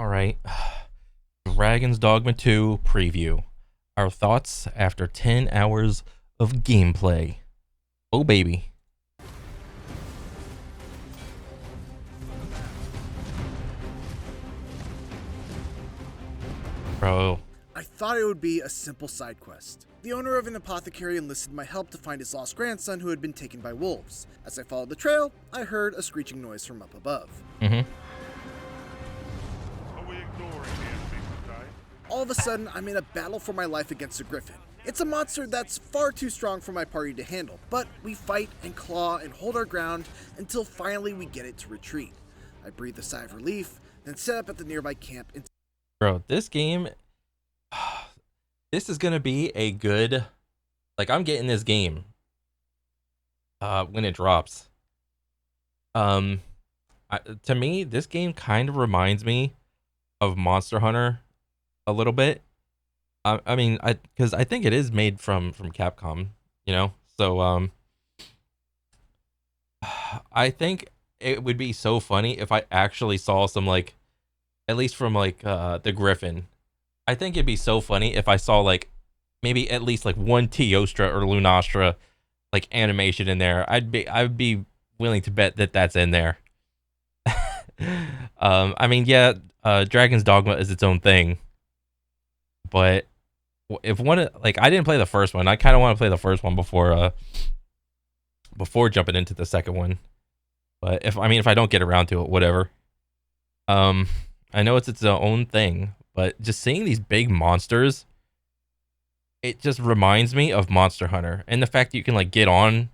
All right. Dragon's Dogma 2 preview. Our thoughts after 10 hours of gameplay. Oh, baby. Bro. I thought it would be a simple side quest. The owner of an apothecary enlisted my help to find his lost grandson who had been taken by wolves. As I followed the trail, I heard a screeching noise from up above. All of a sudden, I'm in a battle for my life against a griffin. It's a monster that's far too strong for my party to handle, but we fight and claw and hold our ground until finally we get it to retreat. I breathe a sigh of relief, then set up at the nearby camp and Bro, this game, this is gonna be a good, like, I'm getting this game when it drops. To me, this game kind of reminds me of Monster Hunter a little bit. I mean, because I think it is made from Capcom, you know. So I think it would be so funny if I actually saw some, like, at least from like the Griffin. I think it'd be so funny if I saw like maybe at least like one Teostra or Lunastra like animation in there. I'd be willing to bet that that's in there. I mean, yeah, Dragon's Dogma is its own thing, but if one, like, I didn't play the first one. I kind of want to play the first one before jumping into the second one. But if I don't get around to it, whatever. I know it's its own thing, but just seeing these big monsters, it just reminds me of Monster Hunter, and the fact that you can like get on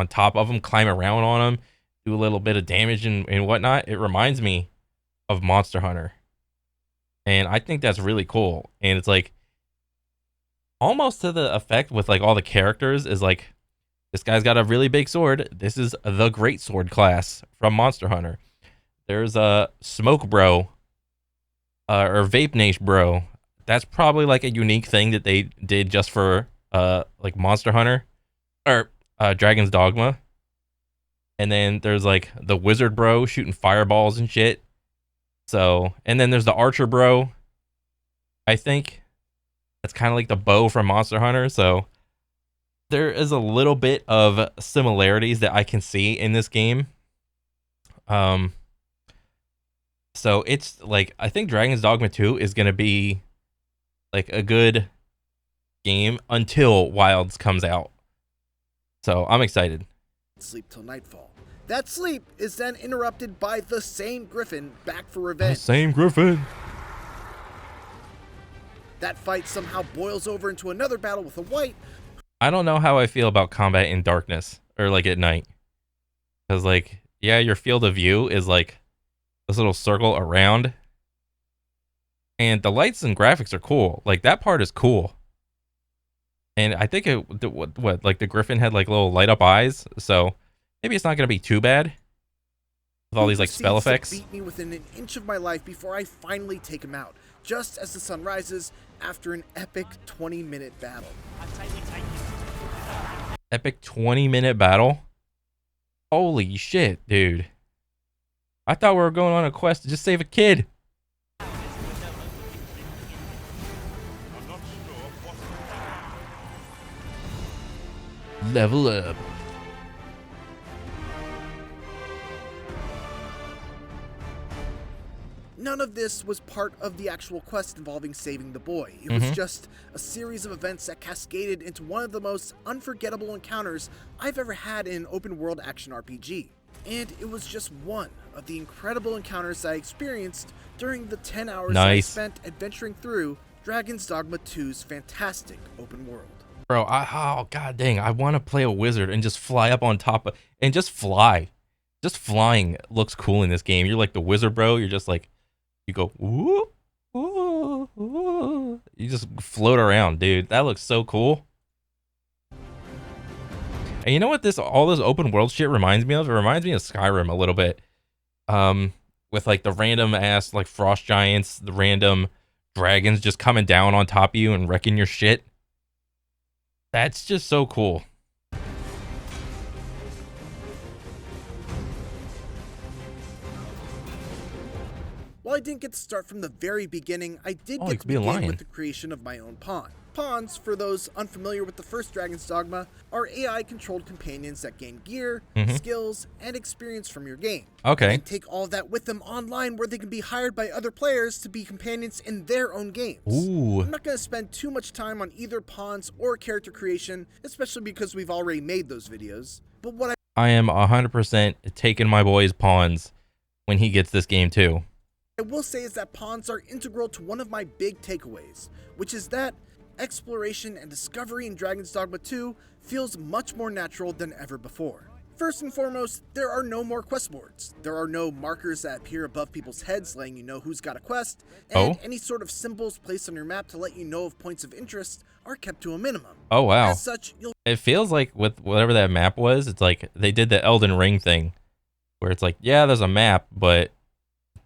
top of them, climb around on them, do a little bit of damage and whatnot. It reminds me of Monster Hunter, and I think that's really cool. And it's like almost to the effect with like all the characters is like, this guy's got a really big sword. This is the Great Sword class from Monster Hunter. There's a Smoke Bro. Or Vape Nation Bro. That's probably like a unique thing that they did just for like Monster Hunter or Dragon's Dogma. And then there's like the Wizard Bro shooting fireballs and shit. So, and then there's the Archer Bro. I think that's kind of like the bow from Monster Hunter. So there is a little bit of similarities that I can see in this game. So it's like, I think Dragon's Dogma 2 is going to be like a good game until Wilds comes out. So I'm excited. sleep till nightfall. That sleep is then interrupted by the same griffin back for revenge. The same Griffin. That fight somehow boils over into another battle with a white. I don't know how I feel about combat in darkness or like at night. Because like, yeah, your field of view is like this little circle around, and the lights and graphics are cool. Like, that part is cool. And I think what like the Griffin had like little light up eyes, so maybe it's not gonna be too bad with all these like spell effects. Beat me within an inch of my life before I finally take him out, just as the sun rises after an epic 20-minute battle. Epic 20-minute battle. Holy shit, dude. I thought we were going on a quest to just save a kid. Level up. None of this was part of the actual quest involving saving the boy. It was just a series of events that cascaded into one of the most unforgettable encounters I've ever had in an open-world action RPG. And it was just one of the incredible encounters I experienced during the 10 hours I spent adventuring through Dragon's Dogma 2's fantastic open world. Bro, oh god dang, I want to play a wizard and just fly up on top of, and just fly. Just flying looks cool in this game. You're like the wizard, bro. You're just like, you go, whoop, whoop, whoop. You just float around, dude. That looks so cool. And you know what all this open world shit reminds me of? It reminds me of Skyrim a little bit. With like the random ass like frost giants, the random dragons just coming down on top of you and wrecking your shit. That's just so cool. While I didn't get to start from the very beginning, I did Oh, you get to could be a begin lion. with the creation of my own pawn. Pawns, for those unfamiliar with the first Dragon's Dogma, are AI-controlled companions that gain gear, skills, and experience from your game. Okay. And take all that with them online where they can be hired by other players to be companions in their own games. Ooh. I'm not going to spend too much time on either pawns or character creation, especially because we've already made those videos. But what I am 100% taking my boy's pawns when he gets this game too. I will say is that pawns are integral to one of my big takeaways, which is that exploration and discovery in Dragon's Dogma 2 feels much more natural than ever before. First and foremost, there are no more quest boards. There are no markers that appear above people's heads letting you know who's got a quest, and any sort of symbols placed on your map to let you know of points of interest are kept to a minimum. Oh, wow. As such, It feels like with whatever that map was, it's like they did the Elden Ring thing where it's like, yeah, there's a map, but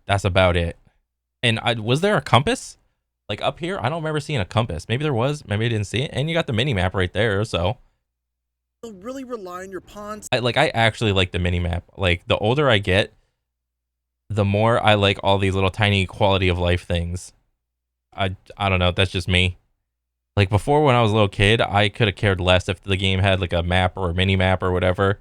that's about it. And was there a compass? Like up here, I don't remember seeing a compass. Maybe there was, maybe I didn't see it. And you got the mini map right there, so you'll really rely on your pawns. I actually like the mini map. Like the older I get, the more I like all these little tiny quality of life things. I don't know, that's just me. Like before when I was a little kid, I could have cared less if the game had like a map or a mini map or whatever.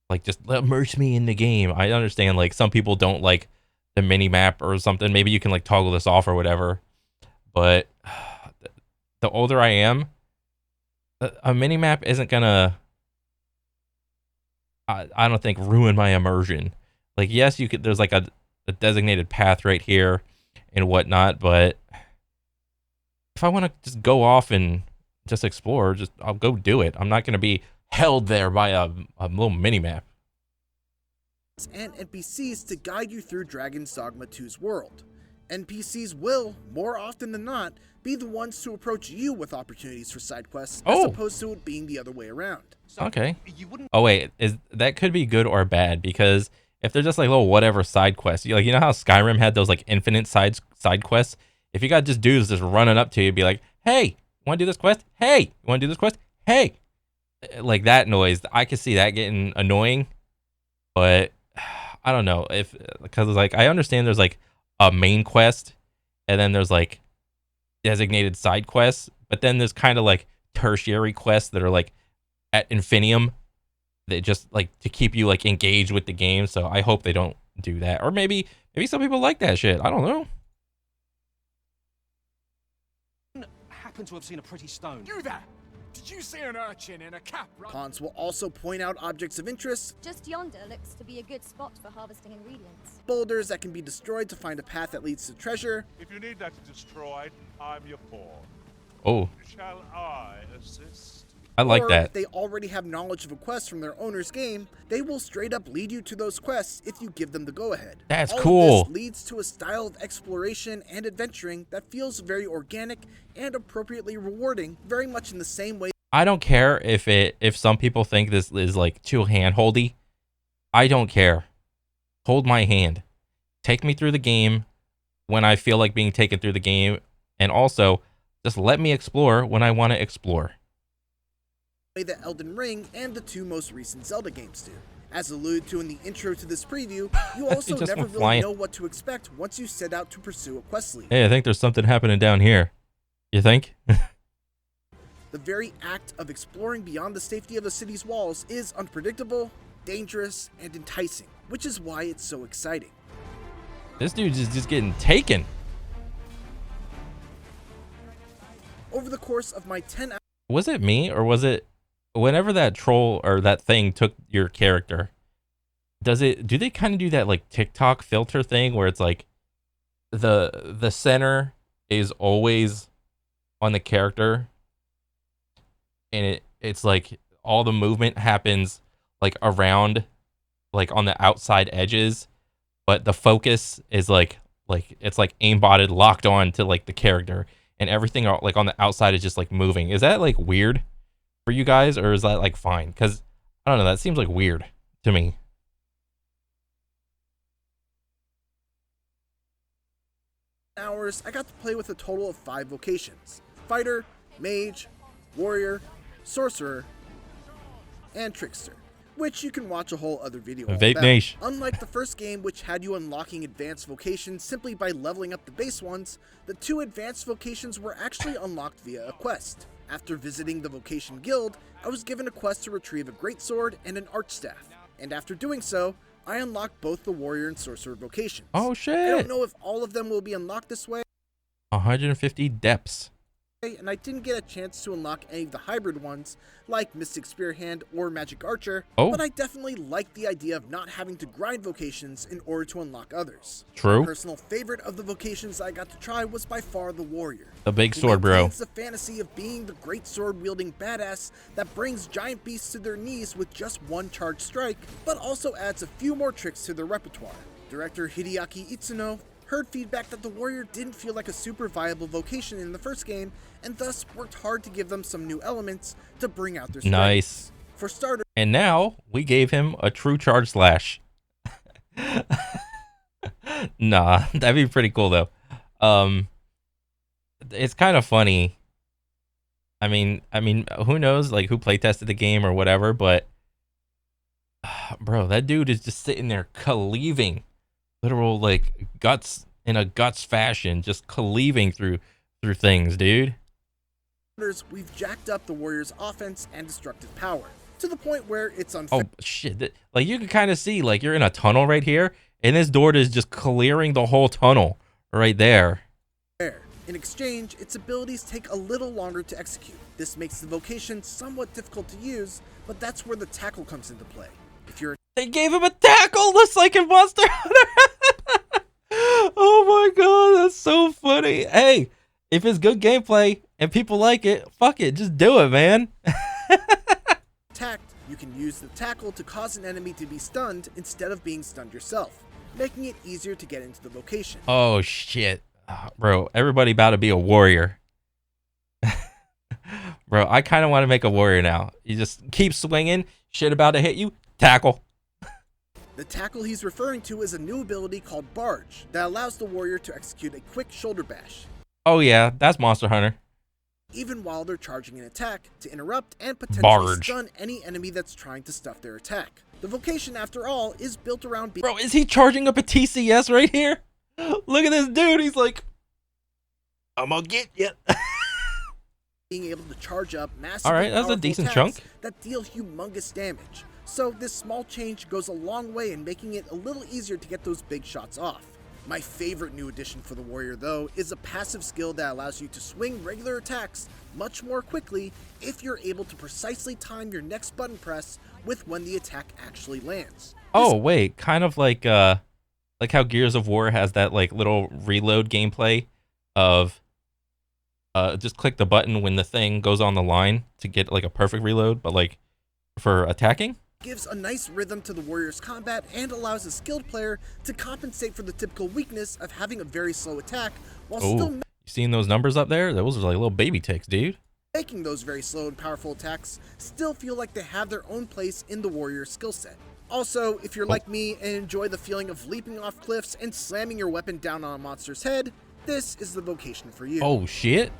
Like just immerse me in the game. I understand like some people don't like the mini map or something. Maybe you can like toggle this off or whatever. But the older I am, a mini map isn't gonna, I don't think, ruin my immersion. Like yes, you could. There's like a designated path right here and whatnot, but if I want to just go off and just explore, I'll go do it. I'm not gonna be held there by a little mini map. And NPCs to guide you through Dragon's Dogma 2's world. NPCs will, more often than not, be the ones to approach you with opportunities for side quests, as opposed to it being the other way around. Okay. Oh wait, that could be good or bad, because if they're just like little whatever side quests, you know how Skyrim had those like infinite side quests? If you got just dudes just running up to you, be like, hey, you want to do this quest? Hey, you want to do this quest? Hey, like that noise, I could see that getting annoying. But I don't know because like I understand there's like a main quest, and then there's like designated side quests, but then there's kind of like tertiary quests that are like at infinitum, that just like to keep you like engaged with the game. So I hope they don't do that, or maybe some people like that shit. I don't know. Happen to have seen a pretty stone. You there! Did you see an urchin in a cap? Pawns will also point out objects of interest. Just yonder looks to be a good spot for harvesting ingredients. Boulders that can be destroyed to find a path that leads to treasure. If you need that destroyed, I'm your pawn. Oh, Shall I assist? I like or that. If they already have knowledge of a quest from their owner's game, they will straight up lead you to those quests if you give them the go-ahead. That's All cool. of this leads to a style of exploration and adventuring that feels very organic and appropriately rewarding, very much in the same way. I don't care if some people think this is like too handholdy. I don't care. Hold my hand. Take me through the game when I feel like being taken through the game, and also just let me explore when I want to explore. That Elden Ring and the two most recent Zelda games do. As alluded to in the intro to this preview, you also just never went really flying. know what to expect once you set out to pursue a quest lead. Hey, I think there's something happening down here. You think? The very act of exploring beyond the safety of the city's walls is unpredictable, dangerous, and enticing, which is why it's so exciting. This dude's just getting taken. Over the course of my 10 hours, Was it me, or was it whenever that troll or that thing took your character? Do they kind of do that like TikTok filter thing where it's like the center is always on the character, and it's like all the movement happens like around, like on the outside edges, but the focus is like it's like aimbotted, locked on to like the character, and everything like on the outside is just like moving. Is that like weird for you guys, or is that like fine? Because I don't know, that seems like weird to me. hours, I got to play with a total of 5 vocations: Fighter, Mage, Warrior, Sorcerer, and Trickster. which you can watch a whole other video all Vape about. Nation. Unlike the first game, which had you unlocking advanced vocations simply by leveling up the base ones, the 2 advanced vocations were actually unlocked via a quest. After visiting the Vocation Guild, I was given a quest to retrieve a greatsword and an archstaff, and after doing so, I unlocked both the Warrior and Sorcerer vocations. Oh I shit. don't know if all of them will be unlocked this way, 150 depths. and I didn't get a chance to unlock any of the hybrid ones, like Mystic Spearhand or Magic Archer, Oh. but I definitely like the idea of not having to grind vocations in order to unlock others. True. My personal favorite of the vocations I got to try was by far the Warrior. The big He sword, bro. maintains the fantasy of being the great sword-wielding badass that brings giant beasts to their knees with just one charged strike, but also adds a few more tricks to their repertoire. Director Hideaki Itsuno heard feedback that the Warrior didn't feel like a super viable vocation in the first game, and thus worked hard to give them some new elements to bring out their strengths. Nice. For starters, And now we gave him a true charge slash. Nah, that'd be pretty cool though. It's kind of funny. I mean, who knows like who play tested the game or whatever, but bro, that dude is just sitting there cleaving, literal like guts in a guts fashion, just cleaving through things, dude. we've jacked up the Warrior's offense and destructive power, to the point where it's Oh unfair. shit! Like you can kind of see, like you're in a tunnel right here, and this door is just clearing the whole tunnel right there. In exchange, its abilities take a little longer to execute. This makes the vocation somewhat difficult to use, but that's where the tackle comes into play. If you're They gave him a tackle, just like in Monster Hunter. Oh my god, that's so funny. Hey, if it's good gameplay and people like it, fuck it, just do it, man. attacked, you can use the tackle to cause an enemy to be stunned instead of being stunned yourself, making it easier to get into the vocation. Oh shit, bro! Everybody about to be a warrior. Bro, I kind of want to make a warrior now. You just keep swinging, shit about to hit you, tackle. The tackle he's referring to is a new ability called Barge that allows the warrior to execute a quick shoulder bash, Oh yeah, that's Monster Hunter. even while they're charging an attack, to interrupt and potentially Barge. stun any enemy that's trying to stuff their attack. The vocation, after all, is built around being Bro, is he charging up a TCS right here? Look at this dude. He's like, I'm gonna get you. being able to charge up massive All right, that's a decent chunk. that deal humongous damage. So this small change goes a long way in making it a little easier to get those big shots off. My favorite new addition for the Warrior, though, is a passive skill that allows you to swing regular attacks much more quickly if you're able to precisely time your next button press with when the attack actually lands. Oh wait, kind of like how Gears of War has that like little reload gameplay of just click the button when the thing goes on the line to get like a perfect reload, but like for attacking. Gives a nice rhythm to the Warrior's combat and allows a skilled player to compensate for the typical weakness of having a very slow attack while Oh, still you seeing those numbers up there? Those are like little baby ticks, dude. making those very slow and powerful attacks still feel like they have their own place in the Warrior's skill set. Also, if you're like me and enjoy the feeling of leaping off cliffs and slamming your weapon down on a monster's head, this is the vocation for you. Oh shit,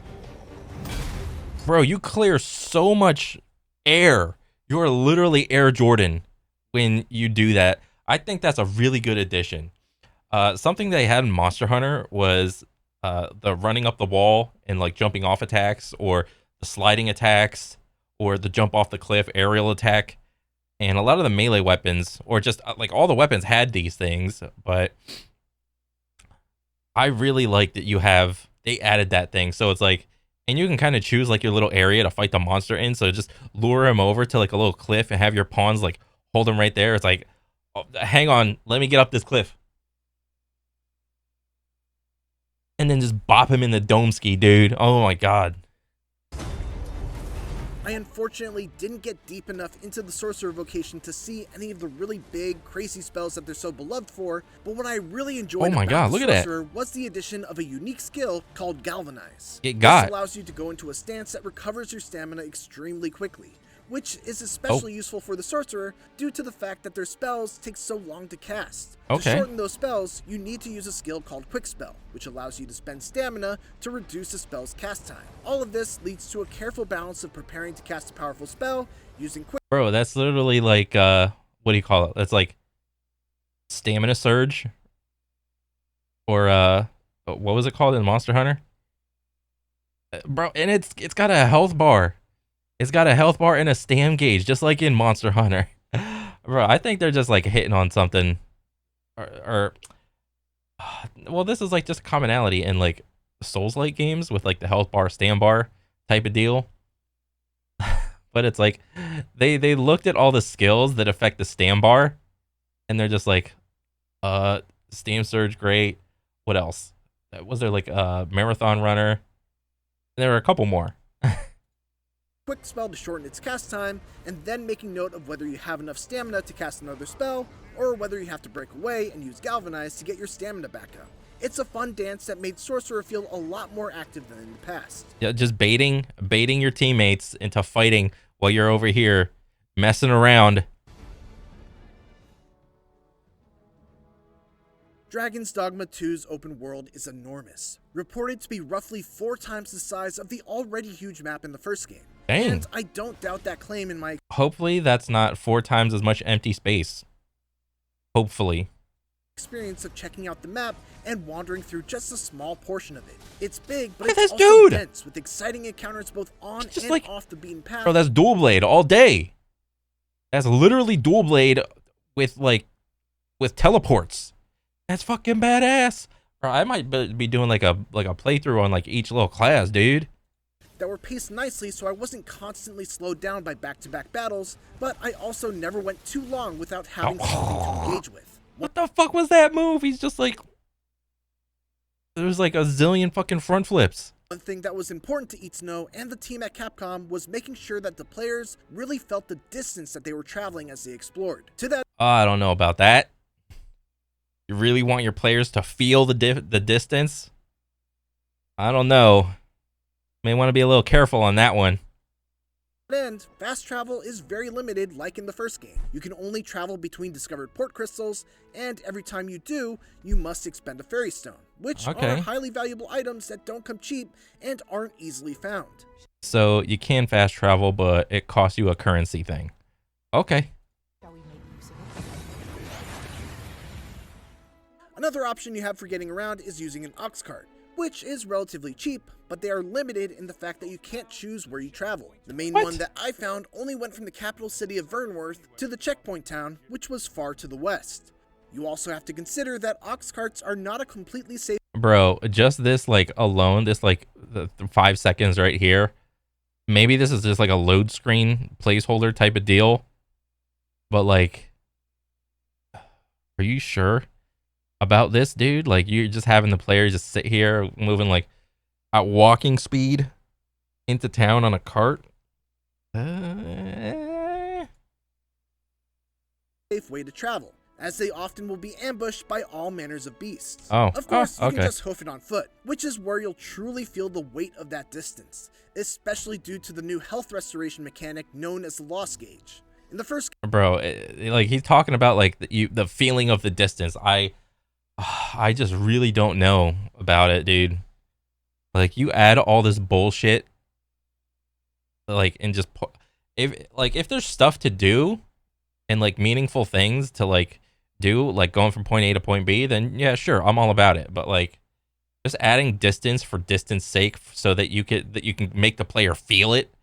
bro, you clear so much air. You're literally Air Jordan when you do that. I think that's a really good addition. Something they had in Monster Hunter was the running up the wall and like jumping off attacks, or the sliding attacks, or the jump off the cliff aerial attack. And a lot of the melee weapons, or just like all the weapons had these things, but I really like that they added that thing. So it's like, and you can kind of choose like your little area to fight the monster in. So just lure him over to like a little cliff and have your pawns like hold him right there. It's like, oh, hang on, let me get up this cliff. And then just bop him in the dome ski, dude. Oh my god. I unfortunately didn't get deep enough into the Sorcerer vocation to see any of the really big, crazy spells that they're so beloved for, but what I really enjoyed Oh my about God, the look at that. Sorcerer was the addition of a unique skill called Galvanize. It got. This allows you to go into a stance that recovers your stamina extremely quickly, which is especially useful for the Sorcerer due to the fact that their spells take so long to cast. To shorten those spells, you need to use a skill called Quick Spell, which allows you to spend stamina to reduce a spell's cast time. All of this leads to a careful balance of preparing to cast a powerful spell using Quick. Bro, that's literally like, what do you call it? That's like Stamina Surge. Or, what was it called in Monster Hunter? Bro, and it's got a health bar. It's got a health bar and a stam gauge, just like in Monster Hunter. Bro, I think they're just like hitting on something. Well, this is like just commonality in like Souls-like games with like the health bar, stam bar type of deal. But it's like they looked at all the skills that affect the stam bar, and they're just like, stam surge, great. What else? Was there like a marathon runner? There were a couple more. Quick Spell to shorten its cast time, and then making note of whether you have enough stamina to cast another spell, or whether you have to break away and use Galvanize to get your stamina back up. It's a fun dance that made Sorcerer feel a lot more active than in the past. Yeah, just baiting your teammates into fighting while you're over here messing around. Dragon's Dogma 2's open world is enormous, reported to be roughly 4 times the size of the already huge map in the first game. Dang. And I don't doubt that claim in my Hopefully that's not 4 times as much empty space. Hopefully. experience of checking out the map and wandering through just a small portion of it. It's big, but Look at it's this also dude! dense, with exciting encounters both on Just and like- off the beaten path. Bro, that's dual blade all day. That's literally dual blade with teleports. That's fucking badass. Bro, I might be doing like a playthrough on like each little class, dude. that were paced nicely so I wasn't constantly slowed down by back-to-back battles, but I also never went too long without having something to engage with. What the fuck was that move? He's just like, there's like a zillion fucking front flips. One thing that was important to Itsuno and the team at Capcom was making sure that the players really felt the distance that they were traveling as they explored. To that I don't know about that. You really want your players to feel the distance? I don't know. May want to be a little careful on that one. end, fast travel is very limited like in the first game. You can only travel between discovered port crystals, and every time you do, you must expend a fairy stone, which are highly valuable items that don't come cheap and aren't easily found. So you can fast travel, but it costs you a currency thing. Okay. Another option you have for getting around is using an ox cart, which is relatively cheap, but they are limited in the fact that you can't choose where you travel. The main one that I found only went from the capital city of Vernworth to the checkpoint town, which was far to the west. You also have to consider that ox carts are not a completely safe— Bro, just this like alone, this like the 5 seconds right here. Maybe this is just like a load screen placeholder type of deal. But like, are you sure about this, dude? Like, you're just having the player just sit here moving like at walking speed into town on a cart? safe way to travel, as they often will be ambushed by all manners of beasts. Oh, of course, you okay. can just hoof it on foot, which is where you'll truly feel the weight of that distance, especially due to the new health restoration mechanic known as the loss gauge. In the first Bro, like he's talking about like the feeling of the distance. I just really don't know about it, dude. Like, you add all this bullshit, like, and just if there's stuff to do and like meaningful things to like do, like going from point A to point B, then yeah, sure, I'm all about it. But like, just adding distance for distance sake so that you can make the player feel it,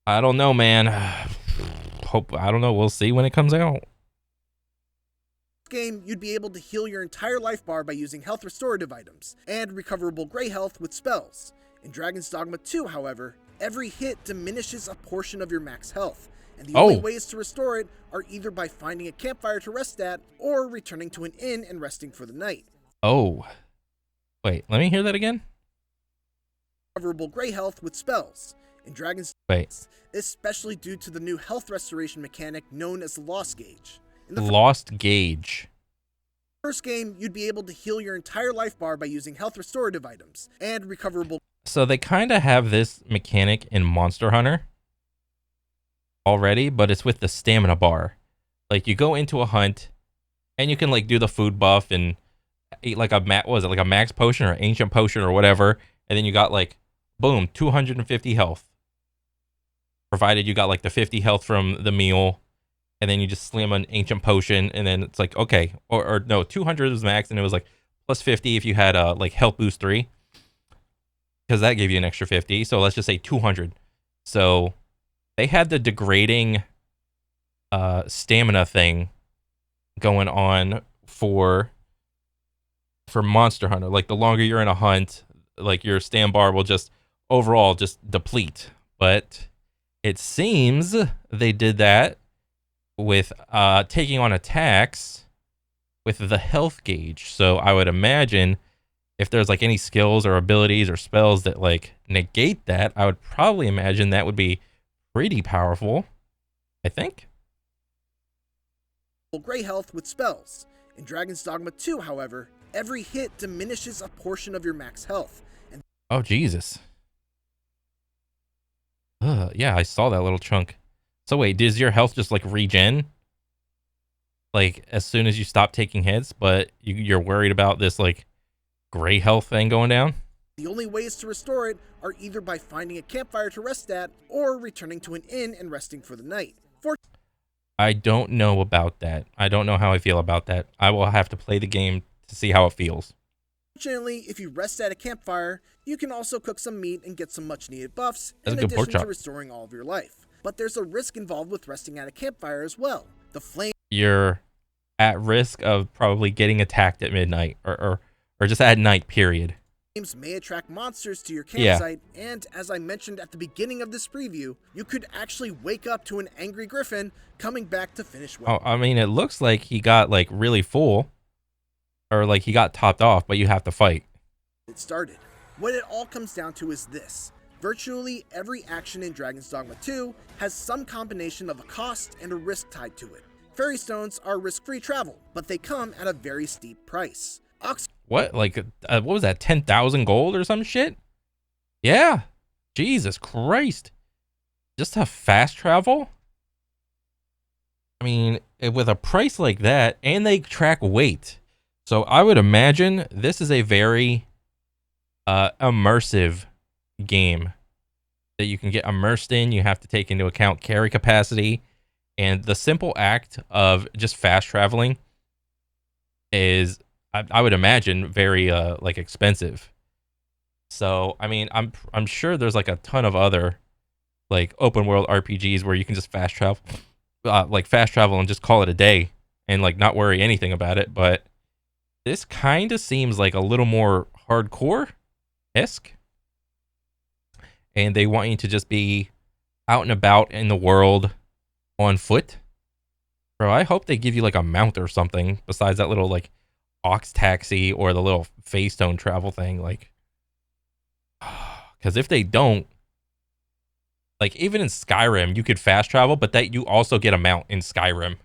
I don't know, man. I don't know. We'll see when it comes out. game, you'd be able to heal your entire life bar by using health restorative items, and recoverable gray health with spells. In Dragon's Dogma 2, however, every hit diminishes a portion of your max health, and the only ways to restore it are either by finding a campfire to rest at, or returning to an inn and resting for the night. Oh. Wait, let me hear that again. Recoverable gray health with spells. In Dragon's Wait. especially due to the new health restoration mechanic known as the loss gauge. In the Lost gauge. first game, you'd be able to heal your entire life bar by using health restorative items, and recoverable— So they kind of have this mechanic in Monster Hunter. already, but it's with the stamina bar. Like you go into a hunt and you can like do the food buff and eat like a like a max potion or ancient potion or whatever, and then you got like boom 250 health, provided you got like the 50 health from the meal, and then you just slam an ancient potion, and then it's like okay, or no, 200 was max, and it was like plus 50 if you had like health boost 3, because that gave you an extra 50. So let's just say 200. So they had the degrading stamina thing going on for Monster Hunter. Like the longer you're in a hunt, like your stam bar will just overall just deplete. But it seems they did that with taking on attacks with the health gauge. So I would imagine if there's like any skills or abilities or spells that like negate that, I would probably imagine that would be pretty powerful, I think. Gray health with spells. In Dragon's Dogma 2, however, every hit diminishes a portion of your max health. And oh, Jesus. Yeah, I saw that little chunk. So wait, does your health just like regen? Like as soon as you stop taking hits, but you're worried about this like gray health thing going down? the only ways to restore it are either by finding a campfire to rest at, or returning to an inn and resting for the night. I don't know about that. I don't know how I feel about that. I will have to play the game to see how it feels. Fortunately, if you rest at a campfire, you can also cook some meat and get some much needed buffs, That's in a good pork addition to chop. restoring all of your life. But there's a risk involved with resting at a campfire as well. The flame You're at risk of probably getting attacked at midnight or just at night, period. flames may attract monsters to your campsite, and as I mentioned at the beginning of this preview, you could actually wake up to an angry griffin coming back to finish well. Oh, I mean, it looks like he got like really full, or like he got topped off, but you have to fight. It started. What it all comes down to is this. Virtually every action in Dragon's Dogma 2 has some combination of a cost and a risk tied to it. Fairy stones are risk-free travel, but they come at a very steep price. What? Like, what was that? 10,000 gold or some shit? Yeah. Jesus Christ. Just to fast travel? I mean, with a price like that, and they track weight. So I would imagine this is a very immersive game that you can get immersed in. You have to take into account carry capacity, and the simple act of just fast traveling is, I would imagine, very like expensive. So I mean, I'm sure there's like a ton of other like open world RPGs where you can just fast travel, and just call it a day and like not worry anything about it. But this kind of seems like a little more hardcore-esque, and they want you to just be out and about in the world on foot. Bro, I hope they give you like a mount or something besides that little like ox taxi or the little phase stone travel thing. Like, because if they don't, like even in Skyrim, you could fast travel, but that you also get a mount in Skyrim.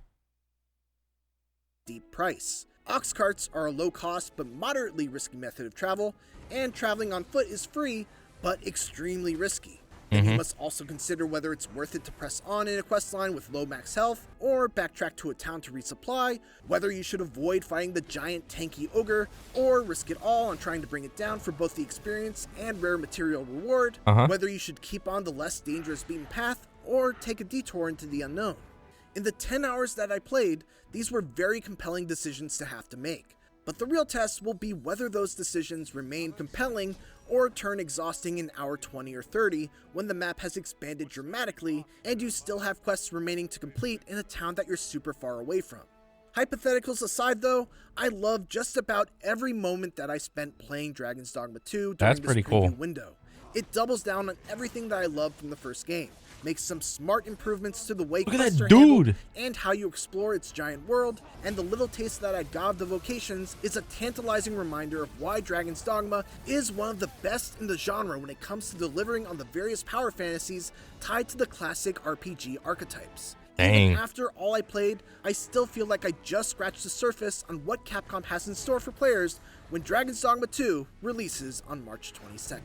Steep price. Ox carts are a low-cost but moderately risky method of travel, and traveling on foot is free, but extremely risky. And you must also consider whether it's worth it to press on in a questline with low max health, or backtrack to a town to resupply, whether you should avoid fighting the giant tanky ogre, or risk it all on trying to bring it down for both the experience and rare material reward, whether you should keep on the less dangerous beaten path, or take a detour into the unknown. In the 10 hours that I played, these were very compelling decisions to have to make. But the real test will be whether those decisions remain compelling or turn exhausting in hour 20 or 30 when the map has expanded dramatically and you still have quests remaining to complete in a town that you're super far away from. Hypotheticals aside though, I love just about every moment that I spent playing Dragon's Dogma 2 during this preview window. It doubles down on everything that I loved from the first game, makes some smart improvements to the way quests are handled and how you explore its giant world, and the little taste that I got of the vocations is a tantalizing reminder of why Dragon's Dogma is one of the best in the genre when it comes to delivering on the various power fantasies tied to the classic RPG archetypes. Dang. Even after all I played, I still feel like I just scratched the surface on what Capcom has in store for players when Dragon's Dogma 2 releases on March 22nd.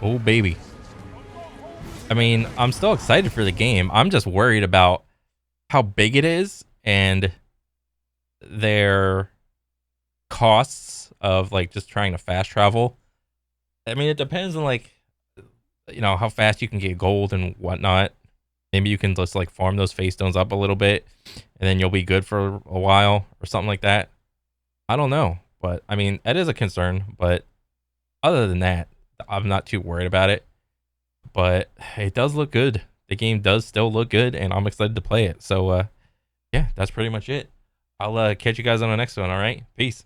Oh, baby. I mean, I'm still excited for the game. I'm just worried about how big it is and their costs of like just trying to fast travel. I mean, it depends on like, you know, how fast you can get gold and whatnot. Maybe you can just like farm those face stones up a little bit and then you'll be good for a while or something like that. I don't know. But I mean, that is a concern. But other than that, I'm not too worried about it. But it does look good. The game does still look good and I'm excited to play it. So, yeah, that's pretty much it. I'll catch you guys on the next one. All right. Peace.